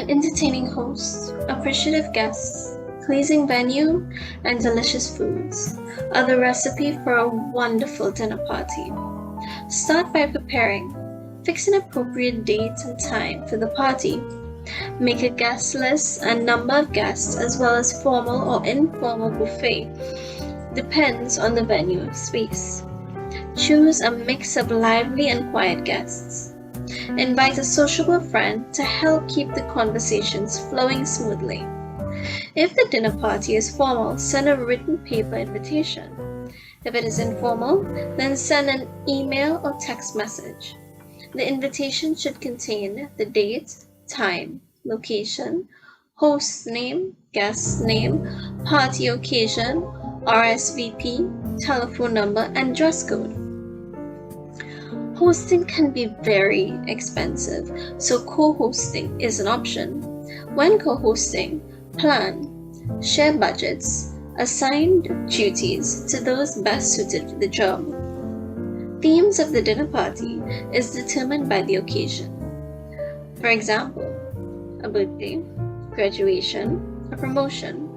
An entertaining host, appreciative guests, pleasing venue, and delicious foods are the recipe for a wonderful dinner party. Start by preparing. Fix an appropriate date and time for the party. Make a guest list and number of guests as well as formal or informal buffet. Depends on the venue space. Choose a mix of lively and quiet guests. Invite a sociable friend to help keep the conversations flowing smoothly. If the dinner party is formal, send a written paper invitation. If it is informal, then send an email or text message. The invitation should contain the date, time, location, host's name, guest's name, party occasion, RSVP, telephone number, and dress code. Hosting can be very expensive, so co-hosting is an option. When co-hosting, plan, share budgets, assign duties to those best suited for the job. Themes of the dinner party is determined by the occasion. For example, a birthday, graduation, a promotion,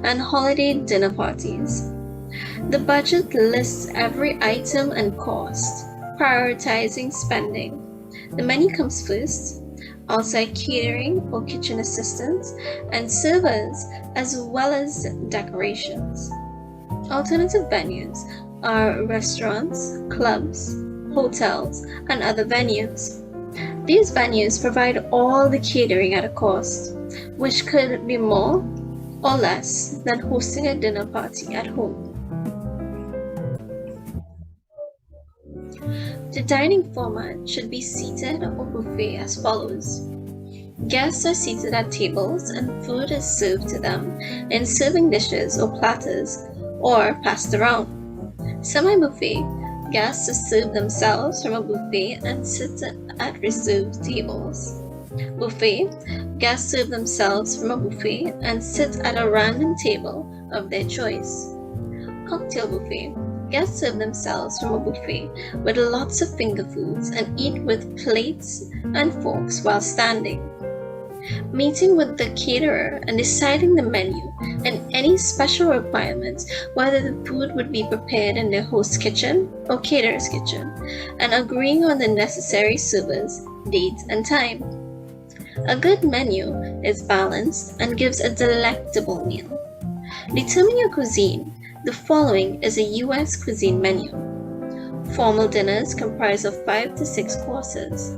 and holiday dinner parties. The budget lists every item and cost, prioritizing spending. The menu comes first, outside catering or kitchen assistants, and servers, as well as decorations. Alternative venues are restaurants, clubs, hotels, and other venues. These venues provide all the catering at a cost, which could be more or less than hosting a dinner party at home. The dining format should be seated or buffet as follows. Guests are seated at tables and food is served to them in serving dishes or platters or passed around. Semi-buffet, guests serve themselves from a buffet and sit at reserved tables. Buffet, guests serve themselves from a buffet and sit at a random table of their choice. Cocktail buffet, guests serve themselves from a buffet with lots of finger foods and eat with plates and forks while standing. Meeting with the caterer and deciding the menu and any special requirements, whether the food would be prepared in their host's kitchen or caterer's kitchen, and agreeing on the necessary servers, date, and time. A good menu is balanced and gives a delectable meal. Determine your cuisine. The following is a U.S. cuisine menu. Formal dinners comprise of 5 to 6 courses.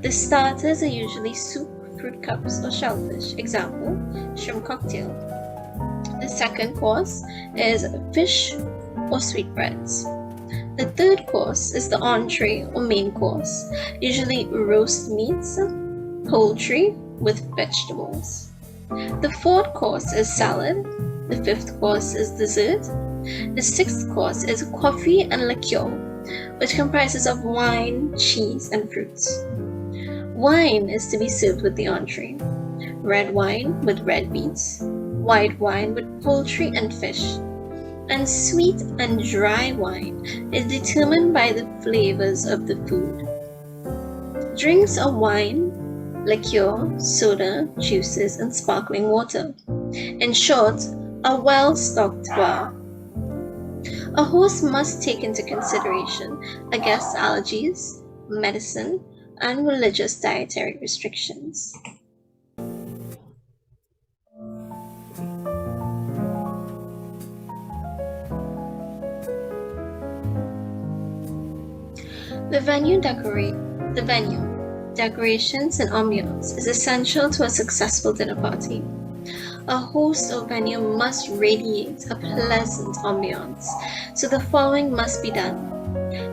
The starters are usually soup, fruit cups, or shellfish. Example, shrimp cocktail. The second course is fish or sweetbreads. The third course is the entree or main course, usually roast meats, poultry with vegetables. The fourth course is salad. The fifth course is dessert. The sixth course is coffee and liqueur, which comprises of wine, cheese, and fruits. Wine is to be served with the entree. Red wine with red meats. White wine with poultry and fish. And sweet and dry wine is determined by the flavors of the food. Drinks are wine, liqueur, soda, juices, and sparkling water. In short, a well-stocked bar. A host must take into consideration a guest's allergies, medicine, and religious dietary restrictions. The venue, decorations, and ambiance is essential to a successful dinner party. A host or venue must radiate a pleasant ambiance, so the following must be done.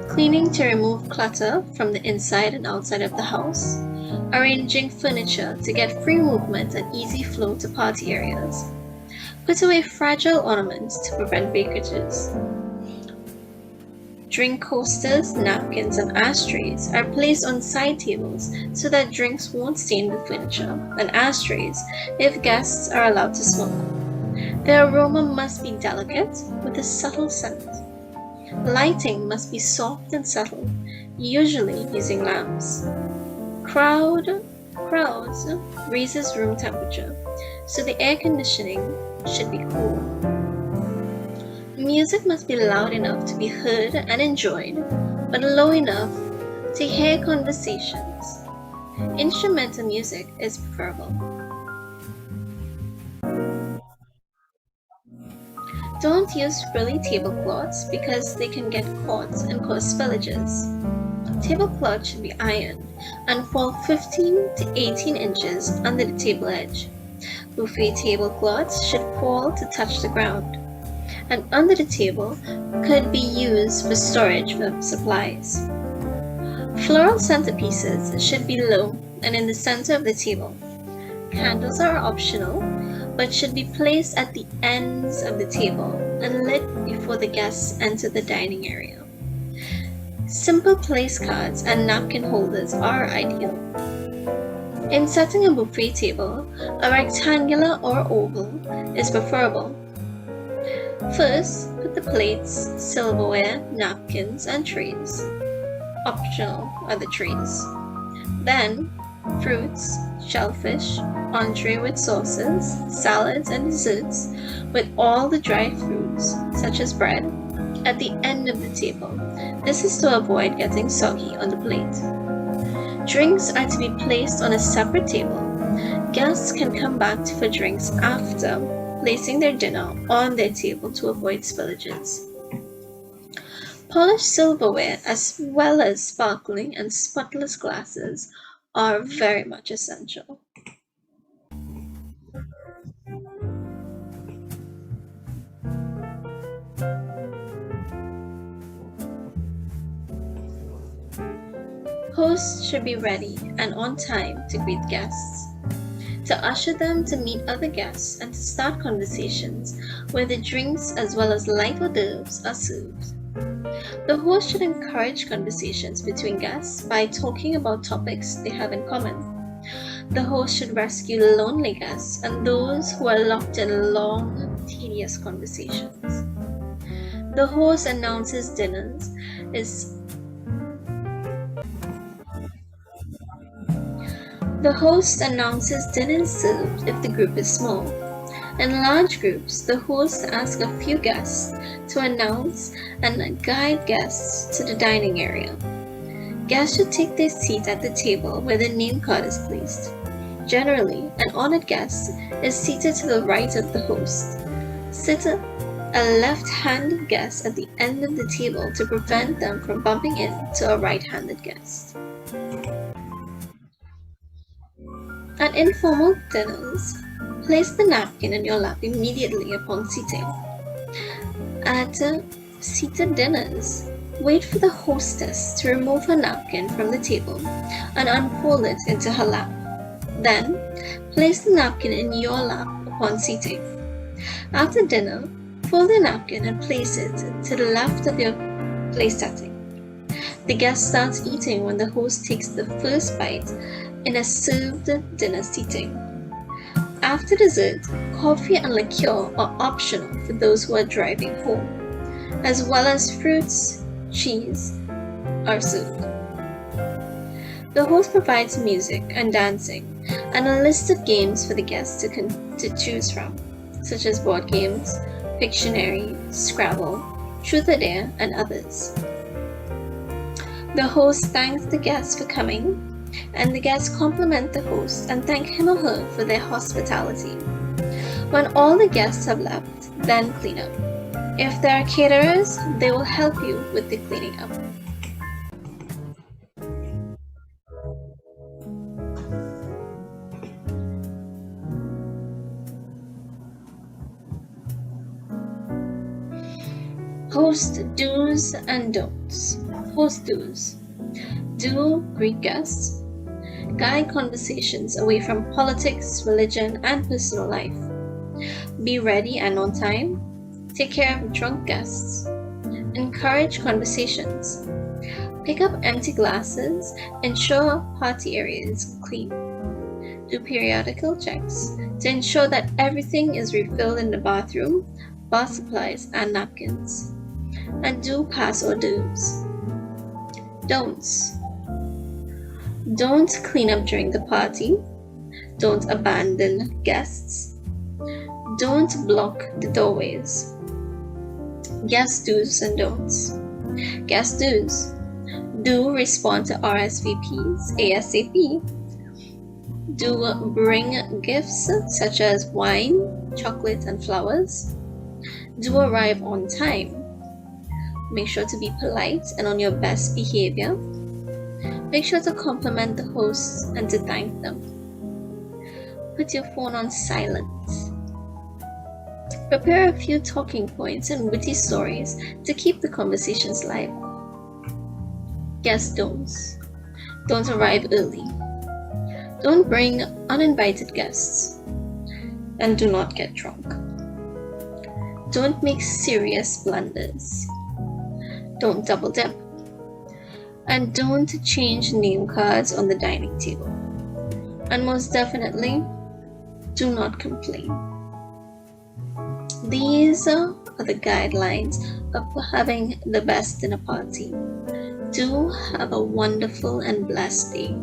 Cleaning to remove clutter from the inside and outside of the house. Arranging furniture to get free movement and easy flow to party areas. Put away fragile ornaments to prevent breakages. Drink coasters, napkins, and ashtrays are placed on side tables so that drinks won't stain the furniture, and ashtrays if guests are allowed to smoke. The aroma must be delicate with a subtle scent. Lighting must be soft and subtle, usually using lamps. Crowd crowds raises room temperature, so the air conditioning should be cool. Music must be loud enough to be heard and enjoyed, but low enough to hear conversations. Instrumental music is preferable. Don't use frilly tablecloths because they can get caught and cause spillages. Tablecloths should be ironed and fall 15 to 18 inches under the table edge. Buffet tablecloths should fall to touch the ground, and under the table could be used for storage of supplies. Floral centerpieces should be low and in the center of the table. Candles are optional, but should be placed at the ends of the table and lit before the guests enter the dining area. Simple place cards and napkin holders are ideal. In setting a buffet table, a rectangular or oval is preferable. First, put the plates, silverware, napkins, and trays. Optional are the trays. Then, fruits, shellfish, entree with sauces, salads, and desserts with all the dry foods, such as bread, at the end of the table. This is to avoid getting soggy on the plate. Drinks are to be placed on a separate table. Guests can come back for drinks after placing their dinner on their table to avoid spillages. Polished silverware as well as sparkling and spotless glasses are very much essential. Hosts should be ready and on time to greet guests, to usher them to meet other guests, and to start conversations where the drinks as well as light hors d'oeuvres are served. The host should encourage conversations between guests by talking about topics they have in common. The host should rescue lonely guests and those who are locked in long, tedious conversations. The host announces dinners is The host announces dinner is served if the group is small. In large groups, the host asks a few guests to announce and guide guests to the dining area. Guests should take their seat at the table where the name card is placed. Generally, an honored guest is seated to the right of the host. Sit a left-handed guest at the end of the table to prevent them from bumping into a right-handed guest. At informal dinners, place the napkin in your lap immediately upon seating. At seated dinners, wait for the hostess to remove her napkin from the table and unfold it into her lap. Then, place the napkin in your lap upon seating. After dinner, fold the napkin and place it to the left of your place setting. The guest starts eating when the host takes the first bite in a served dinner seating. After dessert, coffee and liqueur are optional for those who are driving home, as well as fruits, cheese are served. The host provides music and dancing and a list of games for the guests to choose from, such as board games, Pictionary, Scrabble, Truth or Dare, and others. The host thanks the guests for coming, and the guests compliment the host and thank him or her for their hospitality. When all the guests have left, then clean up. If there are caterers, they will help you with the cleaning up. Host do's and don'ts. Host do's. Do greet guests. Guide conversations away from politics, religion, and personal life. Be ready and on time. Take care of drunk guests. Encourage conversations. Pick up empty glasses. Ensure party area is clean. Do periodical checks to ensure that everything is refilled in the bathroom, bath supplies, and napkins. And do pass hors d'oeuvres. Don'ts. Don't clean up during the party. Don't abandon guests. Don't block the doorways. Guest do's and don'ts. Guest do's. Do respond to RSVPs ASAP. Do bring gifts such as wine, chocolate, and flowers. Do arrive on time. Make sure to be polite and on your best behavior. Make sure to compliment the hosts and to thank them. Put your phone on silent. Prepare a few talking points and witty stories to keep the conversations live. Guest don'ts. Don't arrive early. Don't bring uninvited guests. And do not get drunk. Don't make serious blunders. Don't double dip. And don't change name cards on the dining table. And most definitely, do not complain. These are the guidelines of having the best dinner party. Do have a wonderful and blessed day.